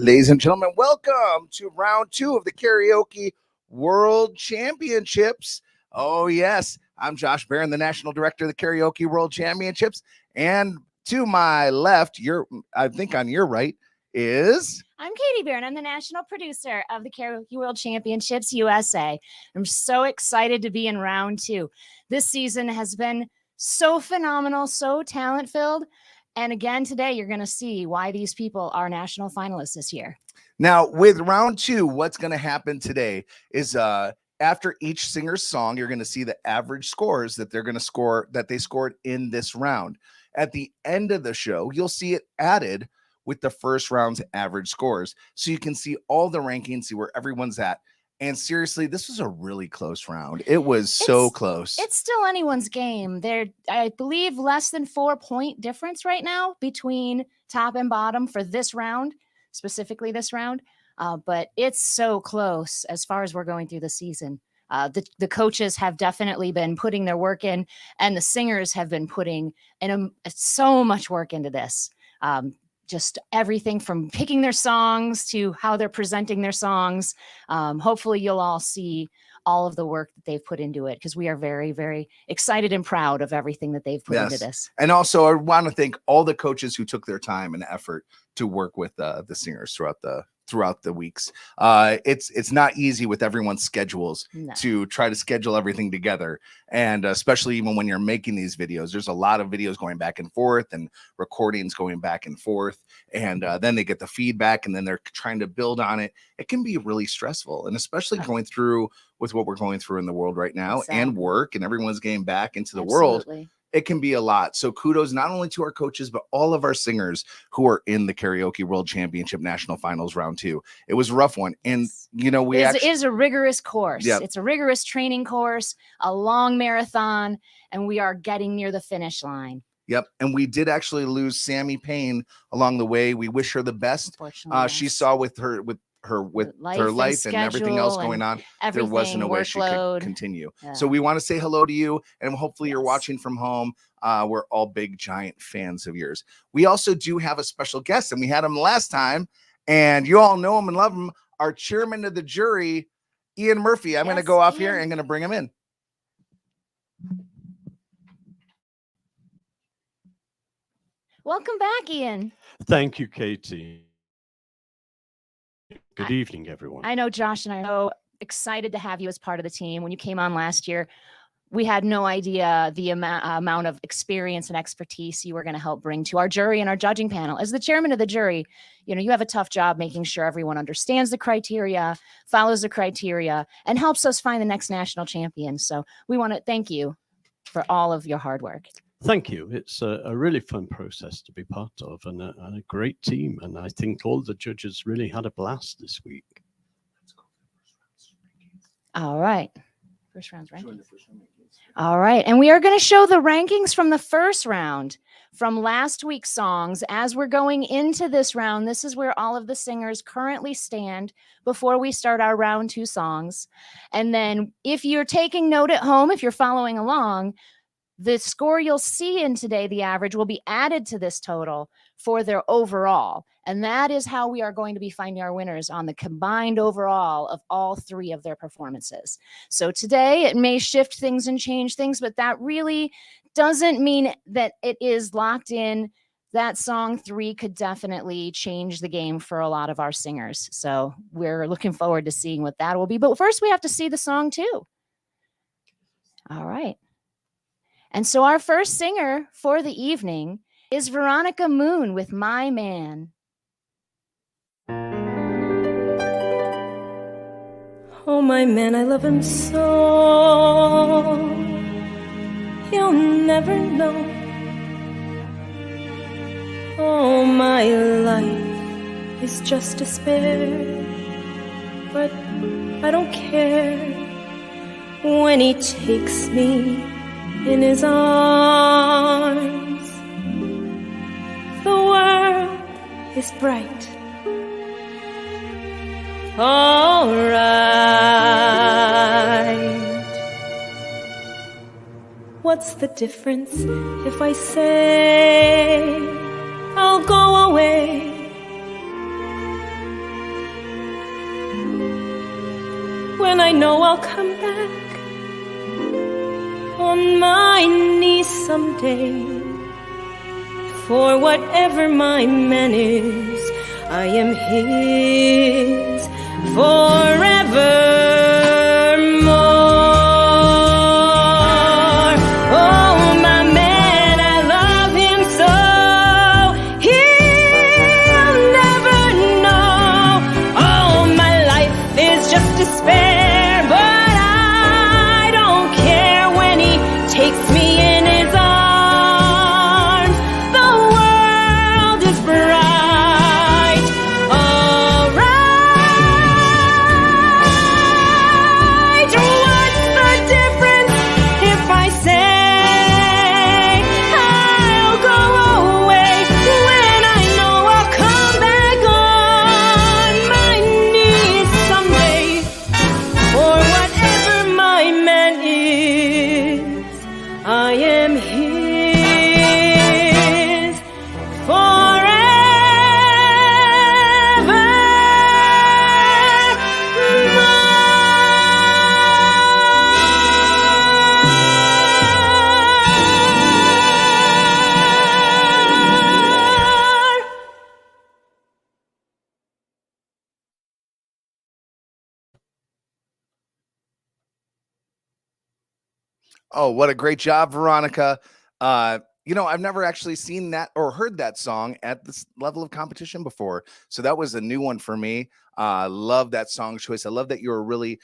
Ladies and gentlemen, welcome to round 2 of the Karaoke World Championships. Oh, yes, I'm Josh Barron, the National Director of the Karaoke World Championships. And to my left, I think on your right, is... I'm Katie Barron. I'm the national producer of the Karaoke World Championships USA. I'm so excited to be in round 2. This season has been so phenomenal, so talent-filled. And again, today, you're going to see why these people are national finalists this year. Now, with round 2, what's going to happen today is after each singer's song, you're going to see the average scores that they're going to score, that they scored in this round. At the end of the show, you'll see it added with the first round's average scores. So you can see all the rankings, see where everyone's at. And seriously, this was a really close round. It was so close. It's still anyone's game. There, I believe, less than 4-point difference right now between top and bottom for this round, specifically this round. But it's so close as far as we're going through the season. The coaches have definitely been putting their work in, and the singers have been putting in so much work into this. Just everything from picking their songs to how they're presenting their songs. Hopefully you'll all see all of the work that they've put into it, because we are very, very excited and proud of everything that they've put into this. And also I want to thank all the coaches who took their time and effort to work with the singers throughout the weeks. It's not easy with everyone's schedules to try to schedule everything together. And especially even when you're making these videos, there's a lot of videos going back and forth and recordings going back and forth. And then they get the feedback and then they're trying to build on it. It can be really stressful. And especially going through with what we're going through in the world right now and work, and everyone's getting back into the world. It can be a lot. So kudos not only to our coaches, but all of our singers who are in the Karaoke World Championship National Finals round 2. It was a rough one. And, you know, it is a rigorous course. Yep. It's a rigorous training course, a long marathon, and we are getting near the finish line. Yep. And we did actually lose Sammy Payne along the way. We wish her the best. She saw with her life and everything else going on, there wasn't a way she could continue. So we want to say hello to you, and hopefully you're watching from home. We're all big giant fans of yours. We also do have a special guest, and we had him last time, and you all know him and love him, our chairman of the jury, Ian Murphy. I'm going to go off here and going to bring him in. Welcome back, Ian. Thank you, Katie. Good evening, everyone. I know Josh and I are so excited to have you as part of the team. When you came on last year, we had no idea the amount of experience and expertise you were going to help bring to our jury and our judging panel. As the chairman of the jury, you know, you have a tough job making sure everyone understands the criteria, follows the criteria, and helps us find the next national champion. So we want to thank you for all of your hard work. Thank you. It's a really fun process to be part of, and a great team. And I think all the judges really had a blast this week. All right. First round's rankings. All right. And we are going to show the rankings from the first round from last week's songs. As we're going into this round, this is where all of the singers currently stand before we start our round 2 songs. And then if you're taking note at home, if you're following along, the score you'll see in today, the average, will be added to this total for their overall. And that is how we are going to be finding our winners on the combined overall of all 3 of their performances. So today it may shift things and change things, but that really doesn't mean that it is locked in. That song 3 could definitely change the game for a lot of our singers. So we're looking forward to seeing what that will be. But first we have to see the song too. All right. And so our first singer for the evening is Veronica Moon with My Man. Oh, my man, I love him so. You'll never know. Oh, my life is just despair. But I don't care when he takes me in his arms. The world is bright. All right. What's the difference if I say I'll go away? when I know I'll come back on my knees someday. For whatever my man is, I am his forevermore. Oh, my man, I love him so. He'll never know. Oh, my life is just despair, but I don't care when he takes me in his arms. The world is bright. All right. What's the difference if I say I'll go away when I know I'll come back on my knees someday? For whatever my man is, I am his forevermore. Oh, what a great job, Veronica. I've never actually seen that or heard that song at this level of competition before. So that was a new one for me. Love that song choice. I love that you were really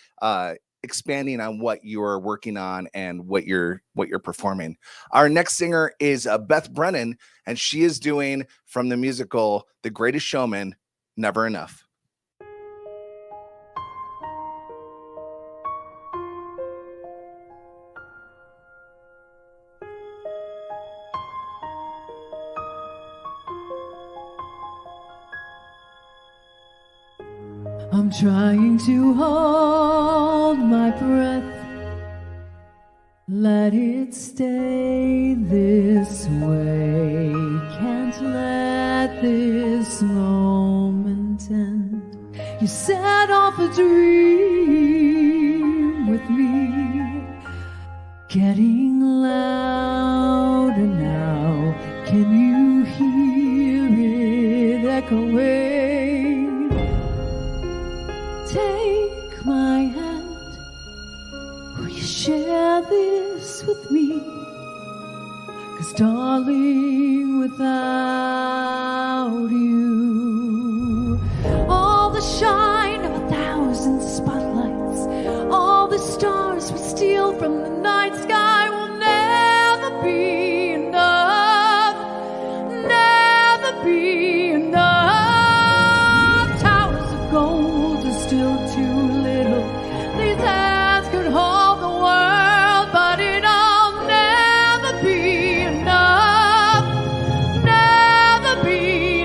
expanding on what you're working on and what you're performing. Our next singer is Beth Brennan, and she is doing from the musical The Greatest Showman, Never Enough. I'm trying to hold my breath, let it stay this way. Can't let this moment end. You set off a dream with me, getting louder now. Can you hear it echoing? Take my hand, will you share this with me? 'Cause darling, without you, all the shine of 1,000 spotlights, all the stars we steal from the night sky will never be enough, never be enough. Towers of gold are still too little. These hands could hold the world, but it'll never be enough, never be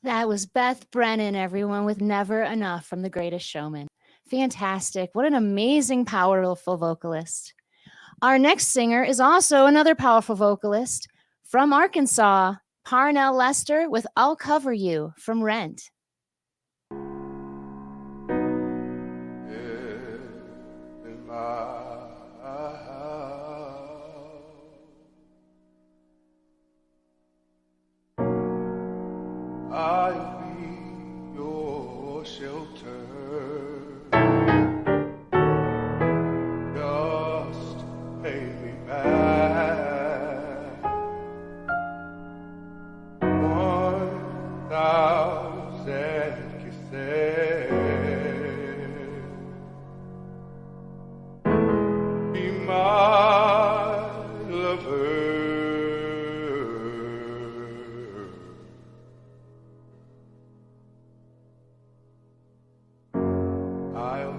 That was Beth Brennan, everyone, with Never Enough from The Greatest Showman. Fantastic. What an amazing, powerful vocalist. Our next singer is also another powerful vocalist from Arkansas, Parnell Lester with I'll Cover You from Rent. I'll be your shelter. Just pay me back 1,000 kisses. Be my lover. I'll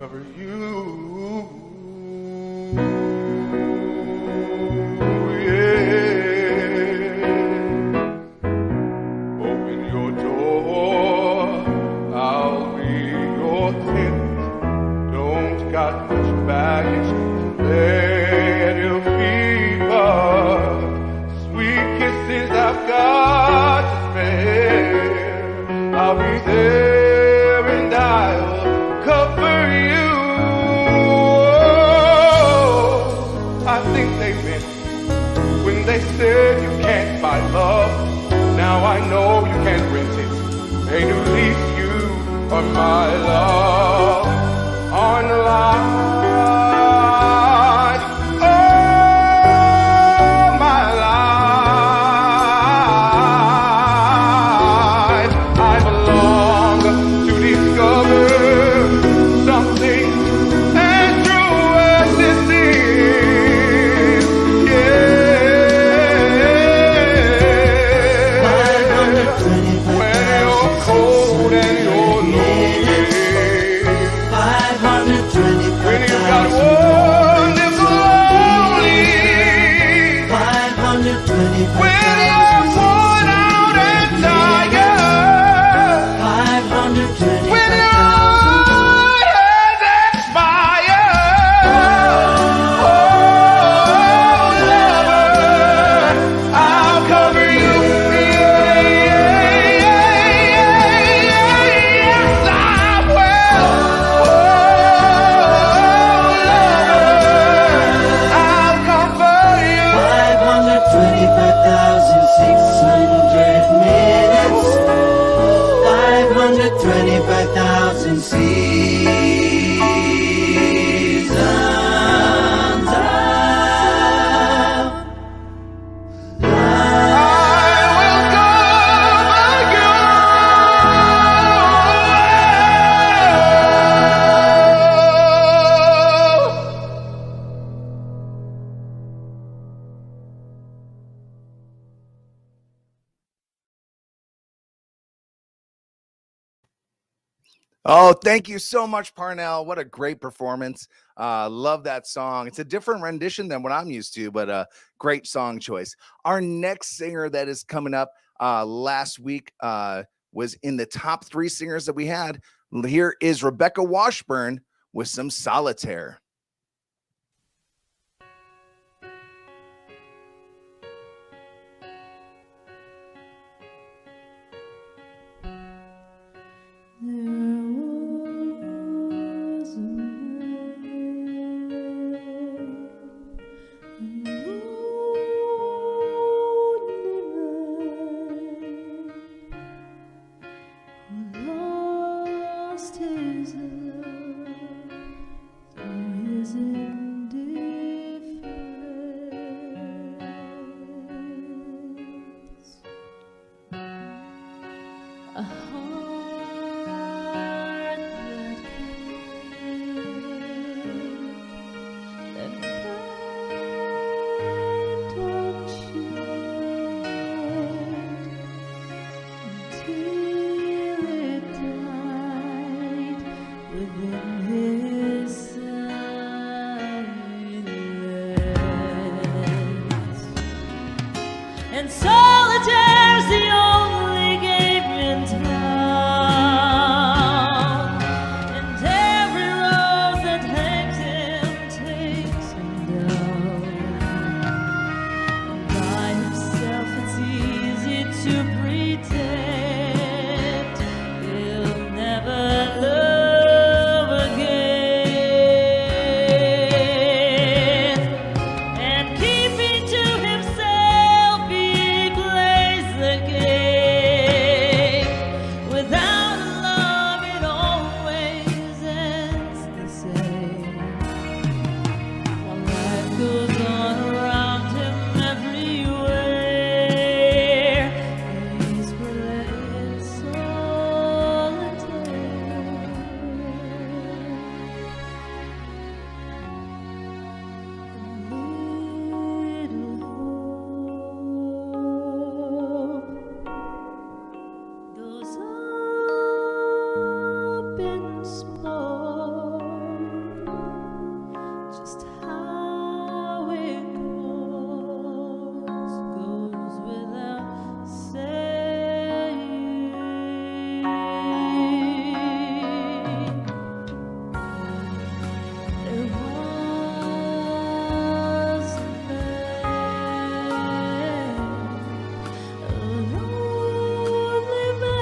cover you, yeah. Open your door, I'll be your tent. Don't got much baggage to let your fever. Sweet kisses I've got to spare. I'll be there and I'll cover you. Oh, I think they meant when they said you can't buy love. Now I know you can't rent it. Ain't at least you are my love online. Oh, my life. I belong to discover something as true as this is. Yeah. When you're cold and you're lonely. When you got wonderful only. When you're worn out and tired. When your heart has expired. Oh, lover, I'll cover you. Yes, I will. Oh, lover, I'll comfort you. 525,600 minutes. 525,000 seasons of Oh, thank you so much, Parnell. What a great performance. Love that song. It's a different rendition than what I'm used to, but a great song choice. Our next singer that is coming up last week was in the top 3 singers that we had. Here is Rebecca Washburn with some Solitaire. Lost his love. and solitaire's the only game in town. And every road that hangs him takes him down. And by himself it's easy to pretend he'll never love again. And keeping to himself, he plays the game. Without love, it always ends the same. While life goes on around him everywhere, he's playing solitaire. Little hope goes up in smoke. Just how it goes without saying. There was a man, a lonely man,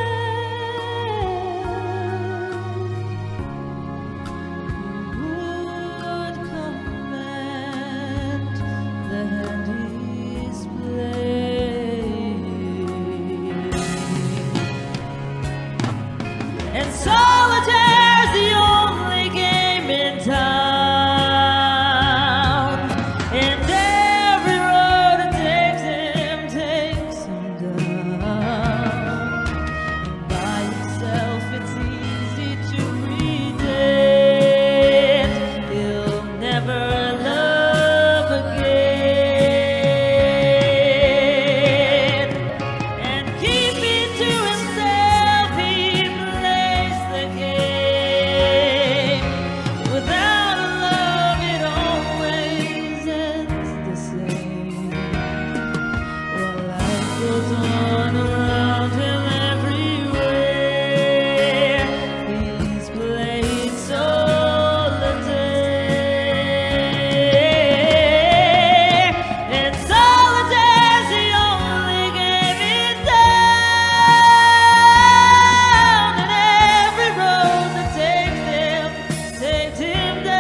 who would command the hand he's playing. And solitaire's the only game in town. And every road it takes him down. And by himself it's easy to pretend he'll never love again. And keeping to himself, he plays the game. Without love, it always ends the same. While life goes on around him everywhere, he's playing solitaire. And solitaire's the only game in town. And every road that takes him down.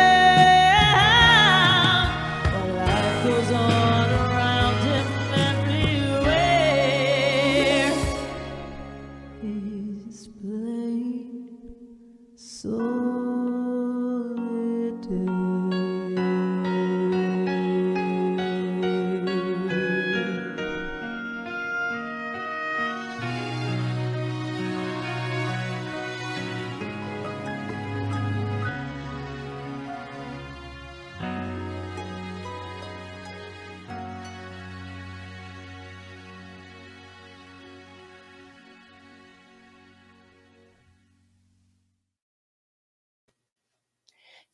While life goes on around him everywhere, he's playing solitaire.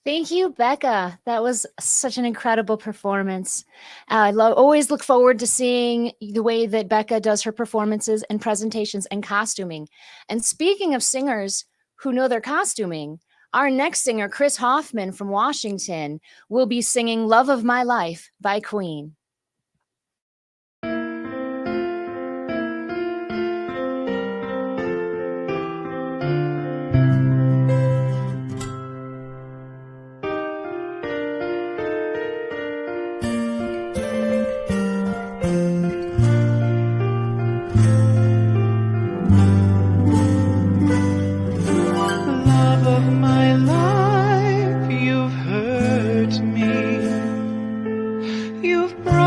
Thank you, Becca. That was such an incredible performance. I always look forward to seeing the way that Becca does her performances and presentations and costuming. And speaking of singers who know their costuming, our next singer, Chris Hoffman from Washington, will be singing Love of My Life by Queen. Love of my life, you've hurt me. You've broken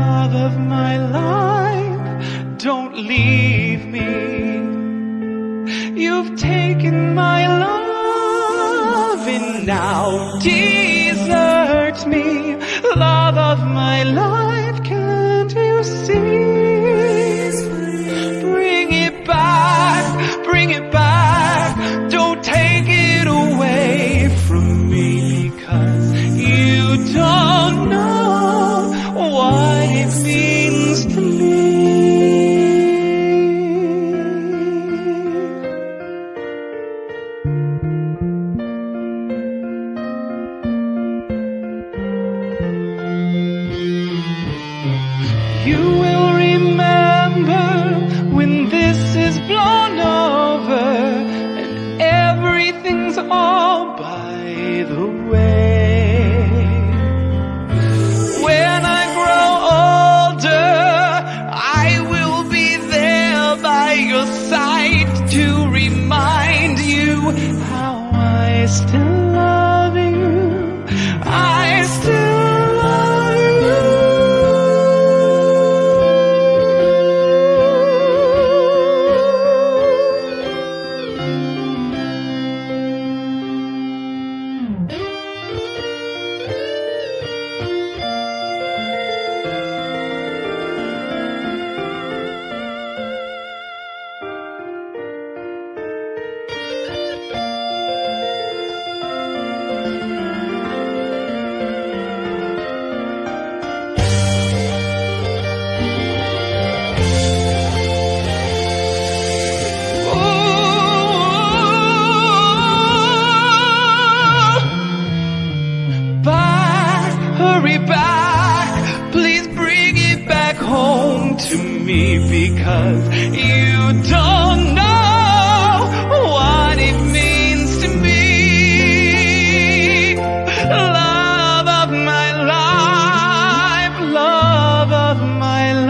love of my life, don't leave me. You've taken my love and now desert me. Love of my life, can't you see? Bring it back, bring it back. Don't take it away from me, because you don't know what it means to me. You will remember when this is blown over and everything's all by the way. When I grow older, I will be there by your side to remind you how I still love you. I still love you. Hurry back, please bring it back home to me, because you don't know what it means to me. Love of my life, love of my life.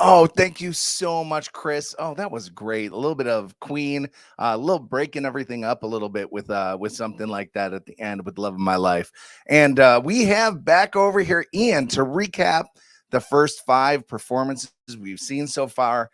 Oh, thank you so much, Chris. Oh, that was great. A little bit of Queen, a little breaking everything up a little bit with something like that at the end with Love of My Life. And we have back over here Ian to recap the first 5 performances we've seen so far.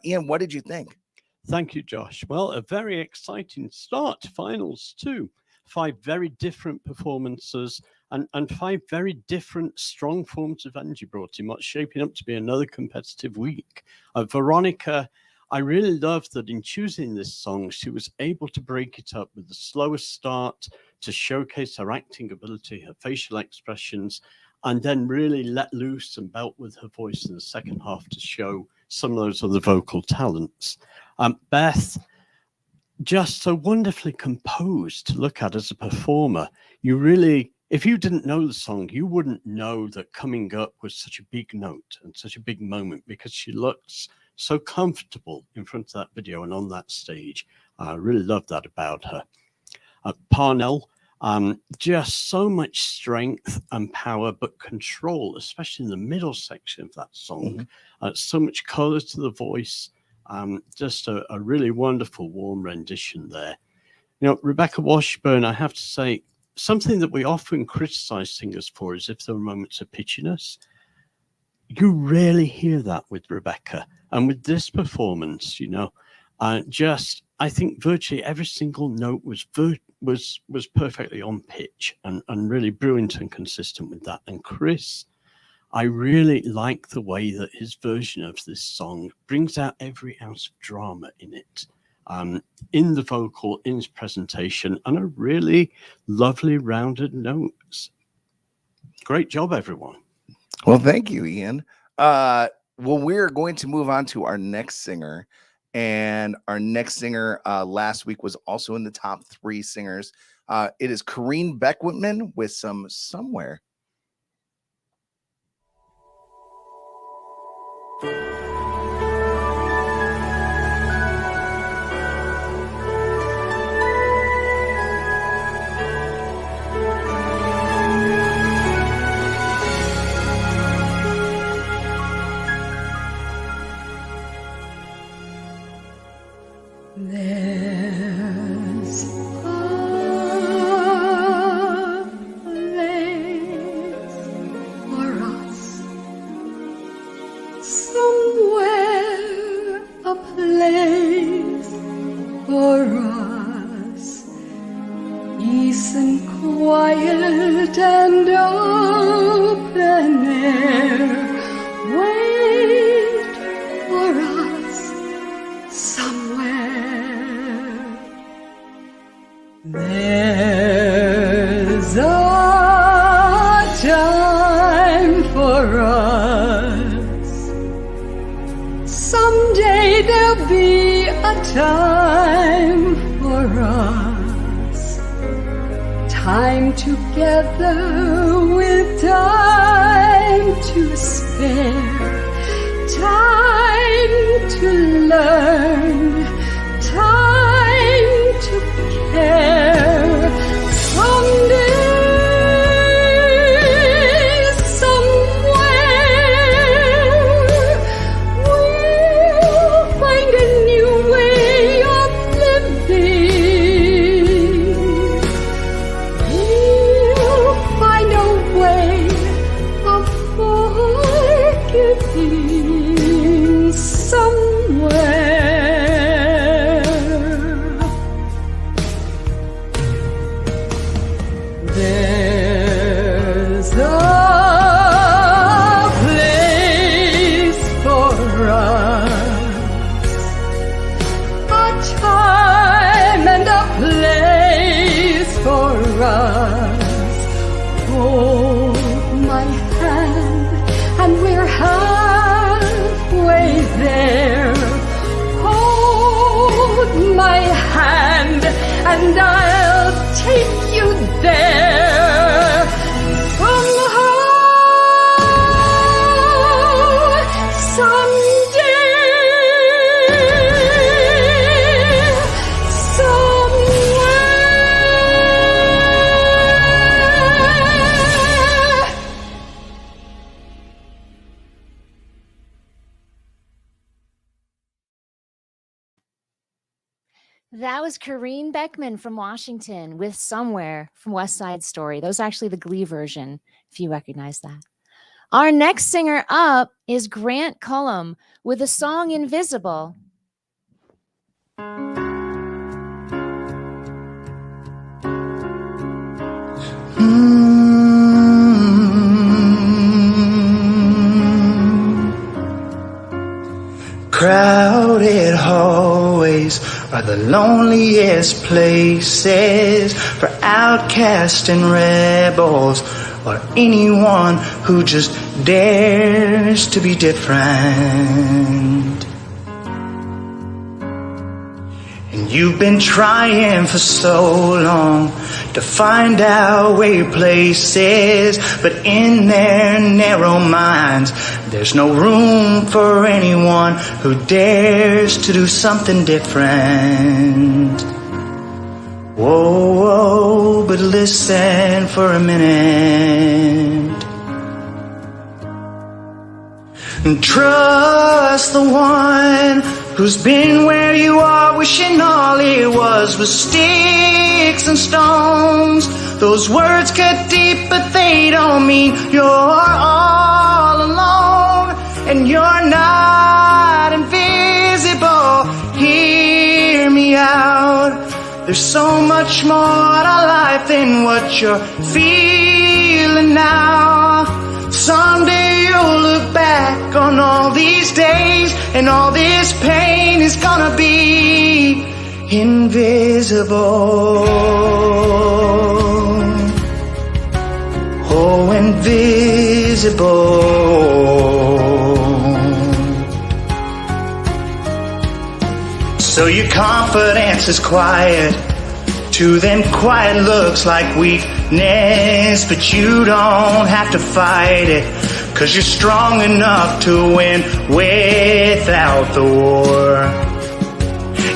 Ian, what did you think? Thank you, Josh. Well, a very exciting start to finals too. 5 very different performances and 5 very different strong forms of energy brought in what's shaping up to be another competitive week. Veronica, I really loved that in choosing this song, she was able to break it up with the slower start to showcase her acting ability, her facial expressions, and then really let loose and belt with her voice in the second half to show some of those other vocal talents. Beth, just so wonderfully composed to look at as a performer. You really, if you didn't know the song, you wouldn't know that Coming Up was such a big note and such a big moment, because she looks so comfortable in front of that video and on that stage. I really love that about her. Parnell, just so much strength and power, but control, especially in the middle section of that song. So much color to the voice. Just a really wonderful, warm rendition there. You know, Rebecca Washburn, I have to say, something that we often criticize singers for is if there are moments of pitchiness. You rarely hear that with Rebecca. And with this performance, you know, I think virtually every single note was perfectly on pitch and really brilliant and consistent with that. And Chris, I really like the way that his version of this song brings out every ounce of drama in it, in the vocal, in his presentation, and a really lovely rounded notes. Great job, everyone. Well, thank you, Ian. Well, we're going to move on to our next singer. And our next singer last week was also in the top 3 singers. It is Corrine Beckwitman with Somewhere. us. Peace and quiet and open air wait for us somewhere. There's a time for us. Someday there'll be a time for us. Time together with time to spare. Time to learn. Time to care. Someday, somewhere, we'll find a new way of living. We'll find a way of forgiving somewhere. There's a place for us, a time and a place for us. Hold my hand and we're halfway there. Hold my hand and I'll take you there. Somehow, someday, somewhere. That was Kareen Beckman from Washington with Somewhere from West Side Story. That was actually the Glee version, if you recognize that. Our next singer up is Grant Cullum with the song Invisible. Crowded hallways are the loneliest places for outcasts and rebels, or anyone who just dares to be different. And you've been trying for so long to find out where your place is, but in their narrow minds there's no room for anyone who dares to do something different. Whoa, whoa, but listen for a minute. And trust the one who's been where you are, wishing all it was sticks and stones. Those words cut deep, but they don't mean you're all alone. And you're not invisible. Hear me out. There's so much more to life than what you're feeling now. Someday you'll look back on all these days, and all this pain is gonna be invisible. Oh, invisible. So your confidence is quiet. To them quiet looks like weakness, but you don't have to fight it, 'cause you're strong enough to win without the war.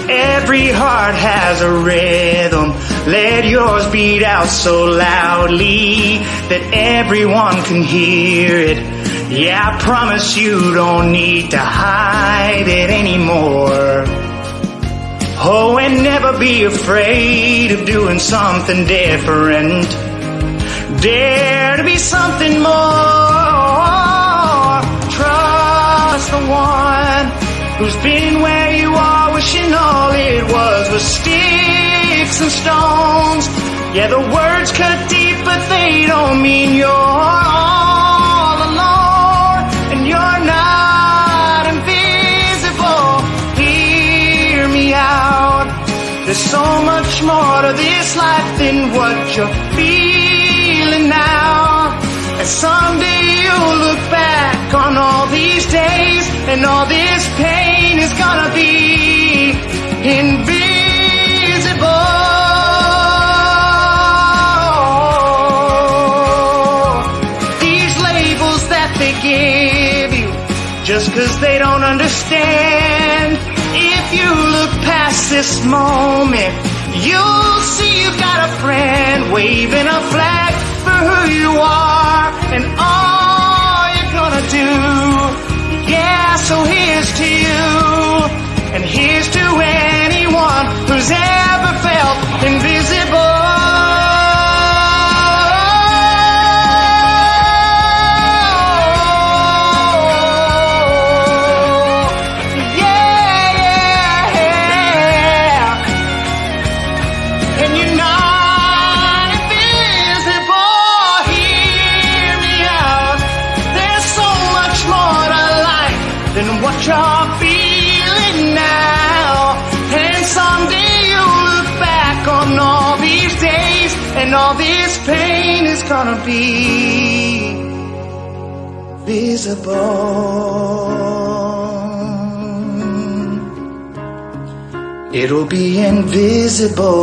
Every heart has a rhythm. Let yours beat out so loudly that everyone can hear it. Yeah, I promise you don't need to hide it anymore. Oh, and never be afraid of doing something different. Dare to be something more. Trust the one who's been where you are, wishing all it was sticks and stones. Yeah, the words cut deep, but they don't mean you're all alone. And you're not invisible. Hear me out. There's so much more to this life than what you're feeling now. And someday you'll look back on all these days, and all this pain is gonna be invisible. These labels that they give you, just 'cause they don't understand. If you look past this moment, you'll see you've got a friend waving a flag for who you are and all you're gonna do. Yeah, so here's to you, and here's to anyone who's ever felt invisible. What you're feeling now, and someday you'll look back on all these days, and all this pain is gonna be visible. It'll be invisible.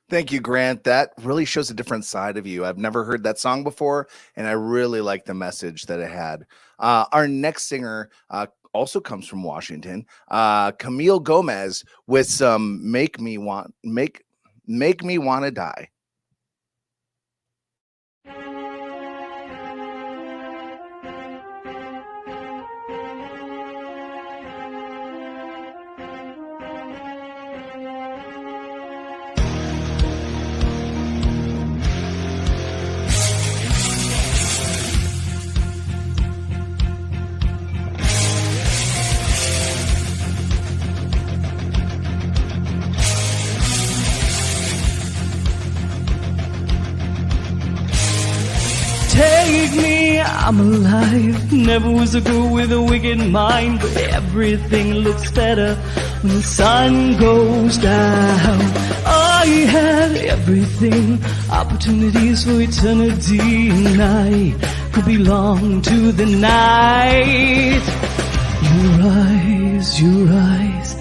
Thank you, Grant. That really shows a different side of you. I've never heard that song before, and I really like the message that it had. Our next singer also comes from Washington, Camille Gomez, with some "Make Me Wanna Die." Take me, I'm alive. Never was a girl with a wicked mind, but everything looks better when the sun goes down. I had everything, opportunities for eternity, and I could belong to the night. Your eyes,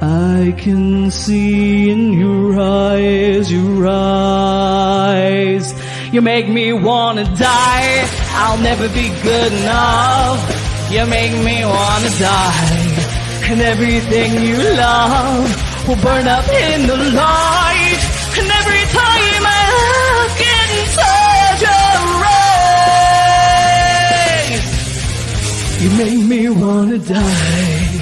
I can see in your eyes, your eyes. You make me wanna die. I'll never be good enough. You make me wanna die. And everything you love will burn up in the light. And every time I look inside your eyes, you make me wanna die.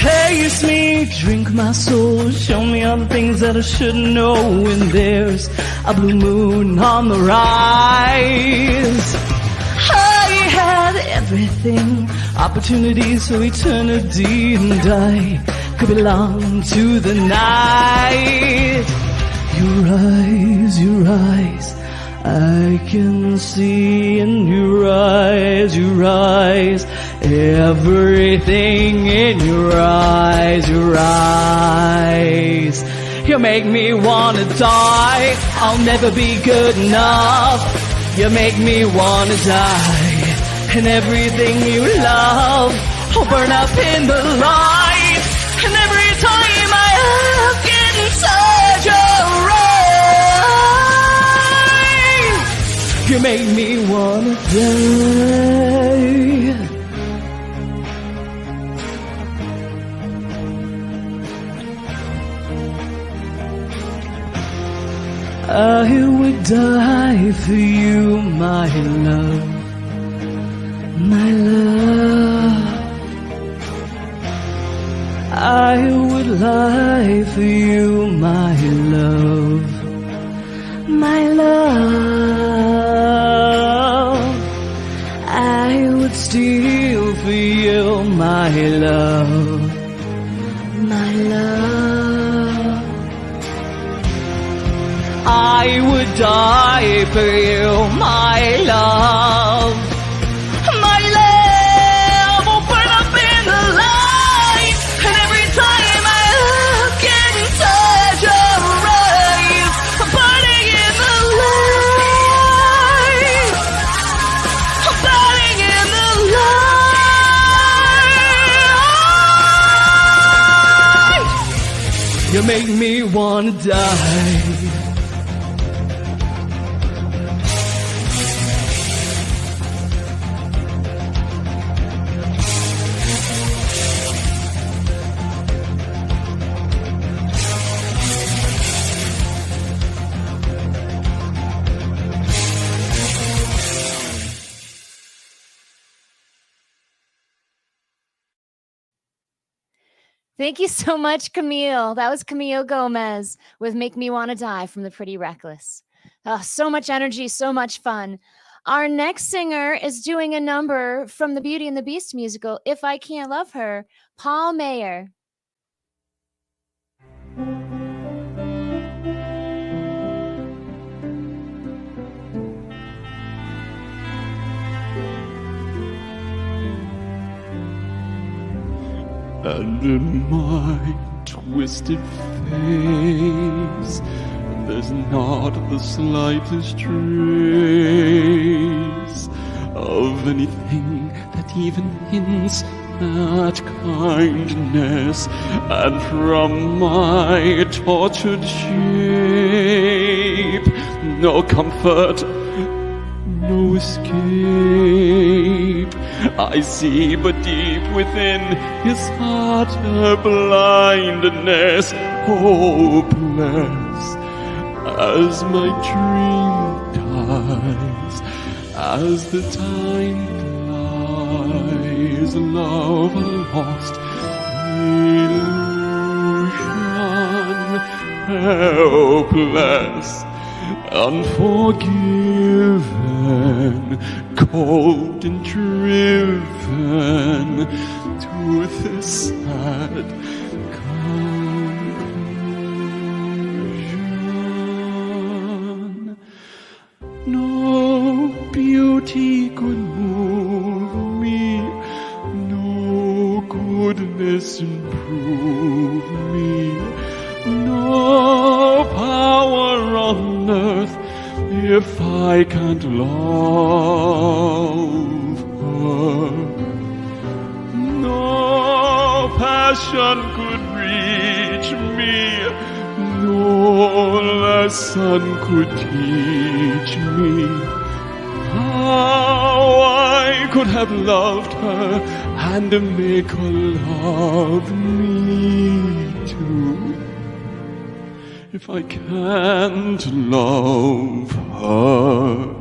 Taste me, drink my soul, show me all the things that I should know. When there's a blue moon on the rise, I had everything, opportunities for eternity, and I could belong to the night. Your eyes, I can see in your eyes, everything in your eyes, You make me wanna die. I'll never be good enough. You make me wanna die. And everything you love will burn up in the light. And every time I look inside your eyes, you make me wanna die. I would die for you, my love, my love. I would lie for you, my love, my love. I would steal for you, my love, my love. I would die for you, my love, my love. Oh, burn up in the light, and every time I look inside your eyes, I'm burning in the light, I'm burning in the light. You make me wanna die. Thank you so much, Camille. That was Camille Gomez with Make Me Wanna Die from The Pretty Reckless. So much energy, so much fun. Our next singer is doing a number from the Beauty and the Beast musical, If I Can't Love Her, Paul Mayer. And in my twisted face, there's not the slightest trace of anything that even hints at kindness. And from my tortured shape, no comfort, no escape. I see, but deep within his heart a blindness, hopeless as my dream dies, as the time flies. Love, a lost illusion, helpless, unforgiven, cold and driven to this sad conclusion. No beauty could move me, no goodness improve me, no power on earth if I can't love her. No passion could reach me, no lesson could teach me how I could have loved her and make her love me too. If I can't love her,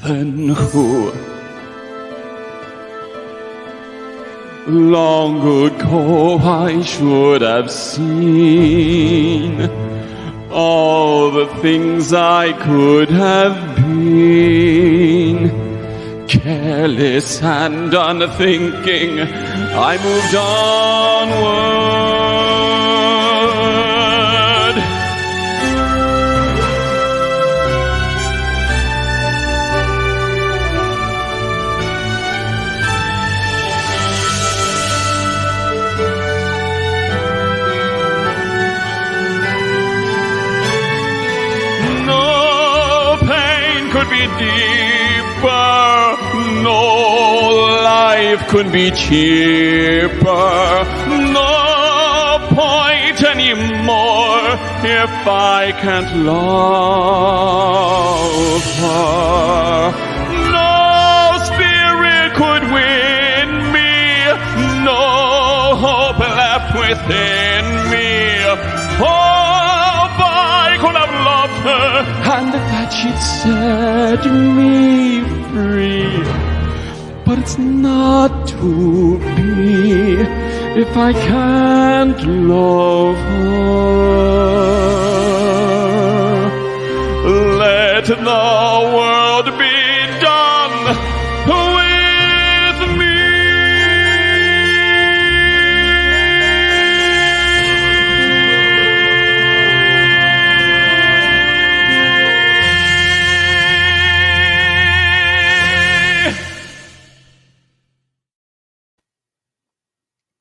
then who? Long ago I should have seen all the things I could have been. Careless and unthinking, I moved onward. Be deeper, no life could be cheaper, no point anymore if I can't love her. No spirit could win me, no hope left within me. Hope I could have loved and that she'd set me free. But it's not to be if I can't love her. Let the world be done with me.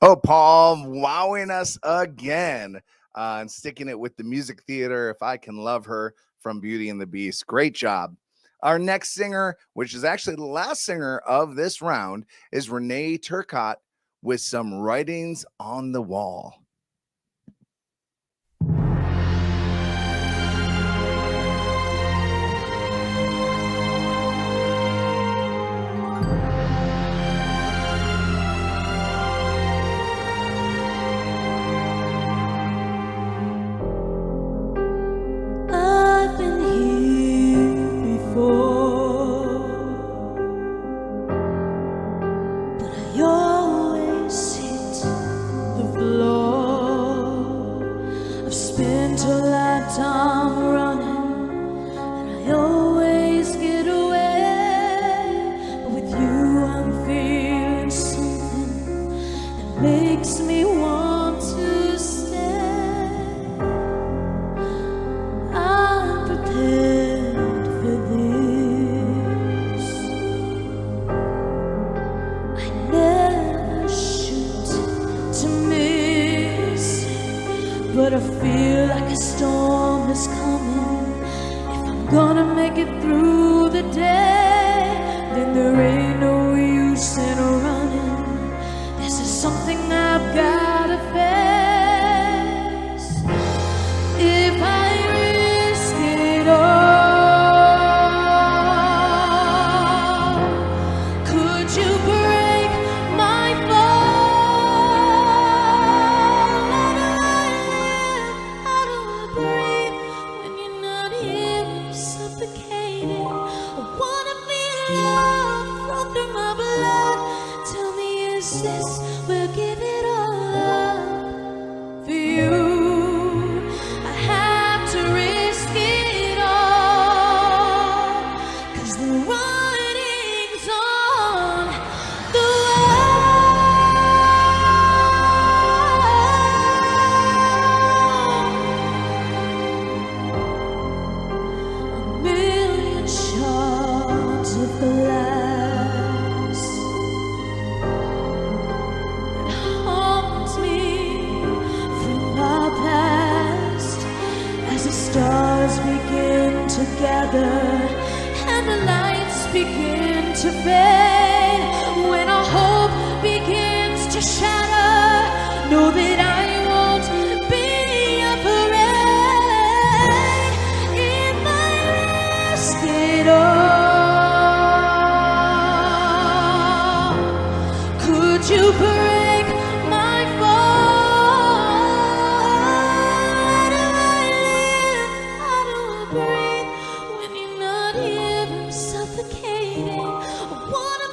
Oh, Paul, wowing us again and sticking it with the music theater. If I Can Love Her from Beauty and the Beast. Great job. Our next singer, which is actually the last singer of this round, is Renee Turcotte with Some Writings on the Wall. I've been here before, but I always hit the floor. I've spent a lifetime running, and I always get away. But with you, I'm feeling something that makes me want to stay. I'm prepared for this. I never shoot to miss, but I feel like a storm is coming. If I'm gonna make it through the day, then there ain't no use in running. This is something I've gotta face. If I risk it all, could you break my fall? How do I live? How do I breathe when you're not here? I'm suffocating. I wanna feel love run through my blood. Tell me, is this we'll give it all up for you? I have to risk it all, 'cause the writing's on the wall. A million shards of glass that haunts me from our past, as the stars begin to gather and the lights begin to fade. When our hope begins to shatter, know that I won't be afraid. If I risk it all, could you break my fall? How do I live? How do I breathe when you're not here? I'm suffocating. I wanna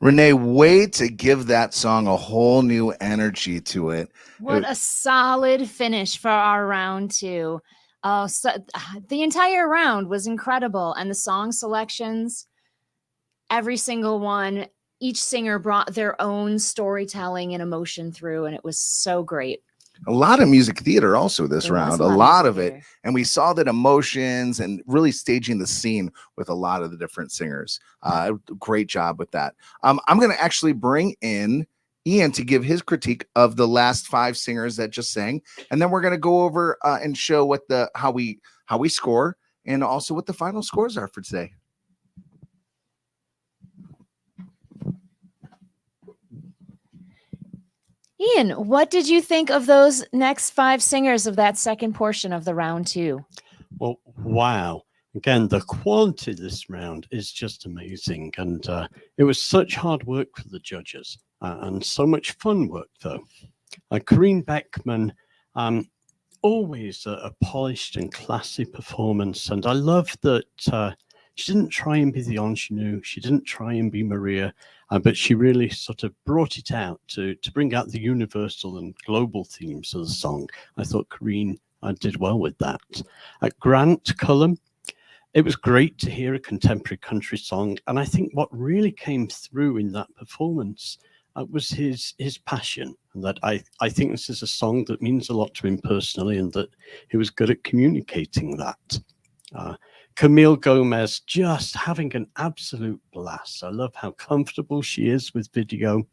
Renee, way to give that song a whole new energy to it. What a solid finish for our round 2. The entire round was incredible, and the song selections, every single one, each singer brought their own storytelling and emotion through, and it was so great. A lot of music theater also this round, a lot of it. theater. And we saw that emotions and really staging the scene with a lot of the different singers. Great job with that. I'm going to actually bring in Ian to give his critique of the last 5 singers that just sang. And then we're going to go over and show what how we score and also what the final scores are for today. Ian, what did you think of those next 5 singers of that second portion of the round 2? Well, wow. Again, the quality of this round is just amazing. And it was such hard work for the judges and so much fun work, though. Corinne Beckman, always a polished and classy performance. And I love that she didn't try and be the ingenue. She didn't try and be Maria, but she really sort of brought it out to bring out the universal and global themes of the song. I thought Corinne did well with that. Grant Cullum, it was great to hear a contemporary country song. And I think what really came through in that performance was his passion. And that I think this is a song that means a lot to him personally, and that he was good at communicating that. Camille Gomez, just having an absolute blast. I love how comfortable she is with video.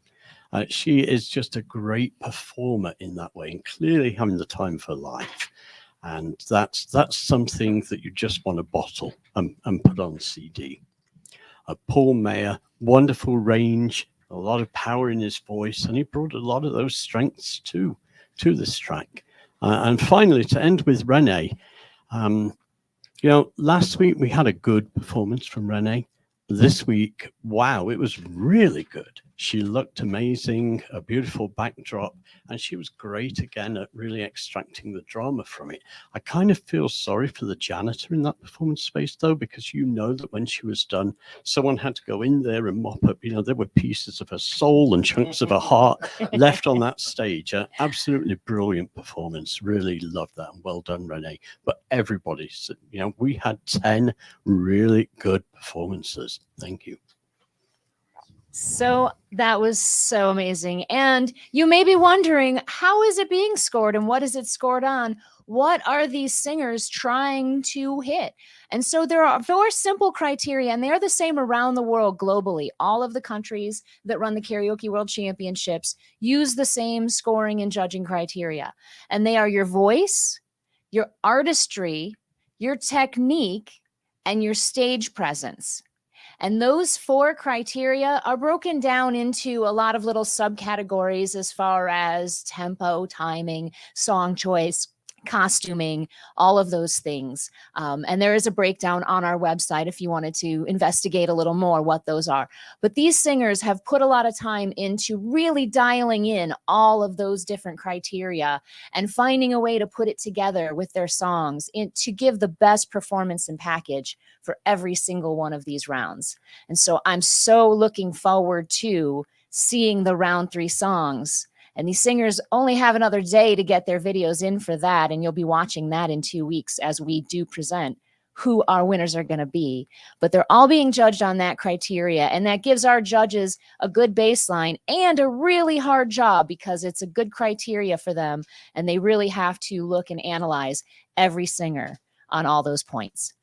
She is just a great performer in that way, and clearly having the time of her life. And that's something that you just want to bottle and put on CD. Paul Mayer, wonderful range, a lot of power in his voice, and he brought a lot of those strengths to this track. And finally, to end with Renee, last week we had a good performance from Renee. This week, wow, it was really good. She looked amazing, a beautiful backdrop, and she was great again at really extracting the drama from it. I kind of feel sorry for the janitor in that performance space, though, because that when she was done, someone had to go in there and mop up. There were pieces of her soul and chunks of her heart left on that stage. Absolutely brilliant performance. Really loved that. Well done, Renee. But everybody, we had 10 really good performances. Thank you. So that was so amazing. And you may be wondering, how is it being scored and what is it scored on? What are these singers trying to hit? And so there are 4 simple criteria, and they're the same around the world globally. All of the countries that run the Karaoke World Championships use the same scoring and judging criteria. And they are your voice, your artistry, your technique, and your stage presence. And those 4 criteria are broken down into a lot of little subcategories as far as tempo, timing, song choice, costuming, all of those things. And there is a breakdown on our website if you wanted to investigate a little more what those are. But these singers have put a lot of time into really dialing in all of those different criteria and finding a way to put it together with their songs to give the best performance and package for every single one of these rounds. And so I'm so looking forward to seeing the round 3 songs. And these singers only have another day to get their videos in for that. And you'll be watching that in 2 weeks as we do present who our winners are going to be. But they're all being judged on that criteria. And that gives our judges a good baseline and a really hard job, because it's a good criteria for them. And they really have to look and analyze every singer on all those points.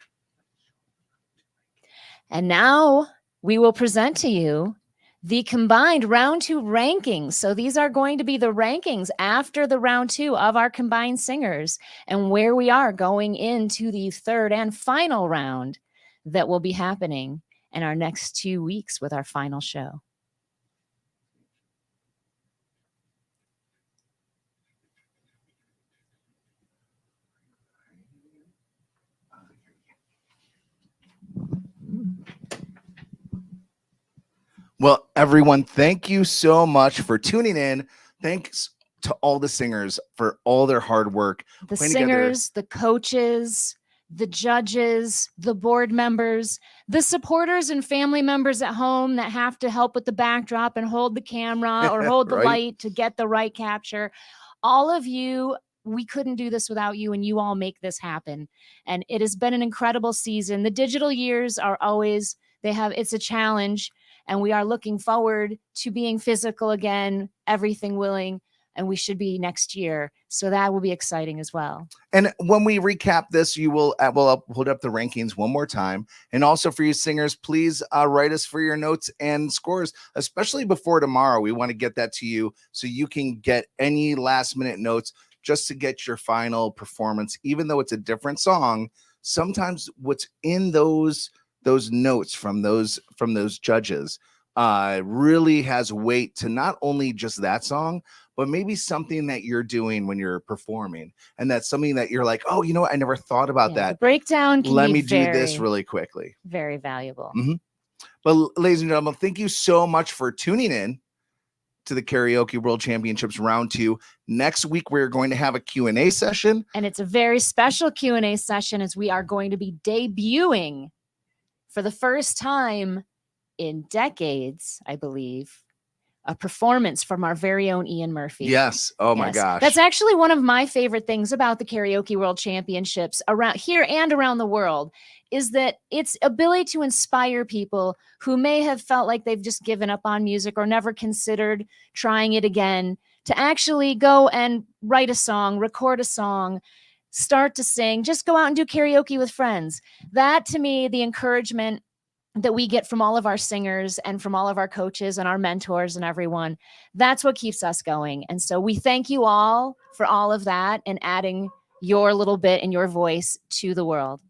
And now we will present to you the combined round 2 rankings. So these are going to be the rankings after the round 2 of our combined singers, and where we are going into the 3rd and final round that will be happening in our next 2 weeks with our final show. Well, everyone, thank you so much for tuning in. Thanks to all the singers for all their hard work. The singers, the coaches, the judges, the board members, the supporters and family members at home that have to help with the backdrop and hold the camera or hold the Right. light to get the right capture. All of you, we couldn't do this without you, and you all make this happen. And it has been an incredible season. The digital years are always, it's a challenge, and we are looking forward to being physical again, everything willing, and we should be next year. So that will be exciting as well. And when we recap this, we'll hold up the rankings one more time. And also for you singers, please write us for your notes and scores, especially before tomorrow. We want to get that to you so you can get any last minute notes just to get your final performance. Even though it's a different song, sometimes what's in those notes from those judges really has weight to not only just that song, but maybe something that you're doing when you're performing. And that's something that you're like, oh, you know what? I never thought about that. The breakdown can Let be me do this really quickly. Very valuable. But ladies and gentlemen, thank you so much for tuning in to the Karaoke World Championships Round 2. Next week, we're going to have a Q&A session. And it's a very special Q&A session, as we are going to be debuting for the first time in decades, I believe, a performance from our very own Ian Murphy. Yes. Oh my gosh. That's actually one of my favorite things about the Karaoke World Championships around here and around the world, is that its ability to inspire people who may have felt like they've just given up on music or never considered trying it again, to actually go and write a song, record a song, start to sing, just go out and do karaoke with friends. That, to me, the encouragement that we get from all of our singers and from all of our coaches and our mentors and everyone, that's what keeps us going. And so we thank you all for all of that and adding your little bit and your voice to the world.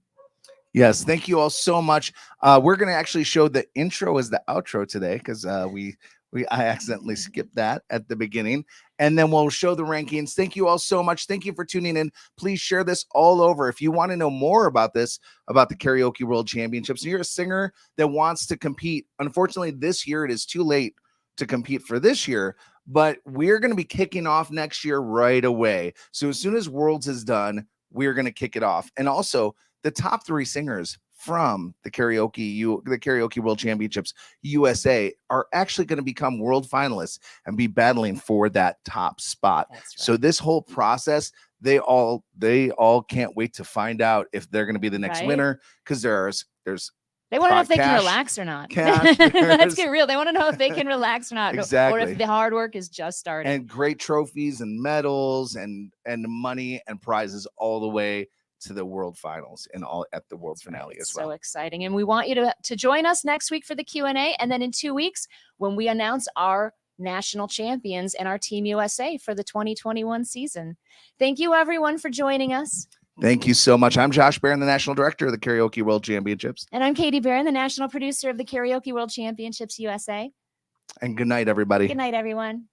Yes, thank you all so much. We're going to actually show the intro as the outro today, because I accidentally skipped that at the beginning, and then we'll show the rankings. Thank you all so much. Thank you for tuning in. Please share this all over. If you want to know more about this, about the Karaoke World Championships, and you're a singer that wants to compete, unfortunately, this year it is too late to compete for this year, but we're going to be kicking off next year right away. So as soon as Worlds is done, we're going to kick it off. And also, the top 3 singers from the Karaoke World Championships USA are actually going to become world finalists and be battling for that top spot. Right. So this whole process, they all can't wait to find out if they're going to be the next winner, because there's they want to know if they can relax or not. Let's get real. They want to know if they can relax or not, exactly. Or if the hard work is just starting. And great trophies and medals and money and prizes all the way to the world finals and all at the world finale as well. So exciting. And we want you to join us next week for the Q&A. And then in 2 weeks, when we announce our national champions and our Team USA for the 2021 season. Thank you everyone for joining us. Thank you so much. I'm Josh Barron, the National Director of the Karaoke World Championships. And I'm Katie Barron, the National Producer of the Karaoke World Championships USA. And good night, everybody. Good night, everyone.